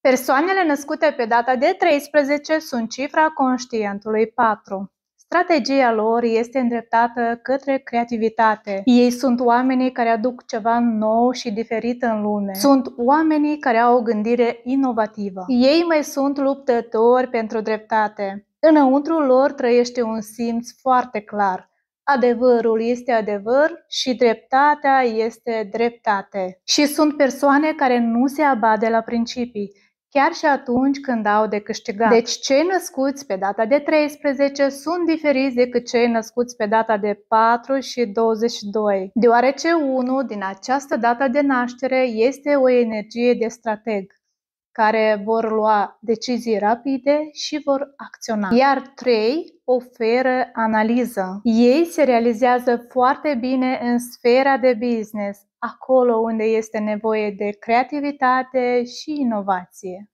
Persoanele născute pe data de 13 sunt cifra conștientului 4. Strategia lor este îndreptată către creativitate. Ei sunt oamenii care aduc ceva nou și diferit în lume. Sunt oamenii care au o gândire inovativă. Ei mai sunt luptători pentru dreptate. Înăuntrul lor trăiește un simț foarte clar. Adevărul este adevăr și dreptatea este dreptate. Și sunt persoane care nu se abat de la principii, chiar și atunci când au de câștigat. Deci cei născuți pe data de 13 sunt diferiți decât cei născuți pe data de 4 și 22, deoarece unul din această dată de naștere este o energie de strateg, care vor lua decizii rapide și vor acționa. Iar 3 oferă analiză. Ei se realizează foarte bine în sfera de business, acolo unde este nevoie de creativitate și inovație.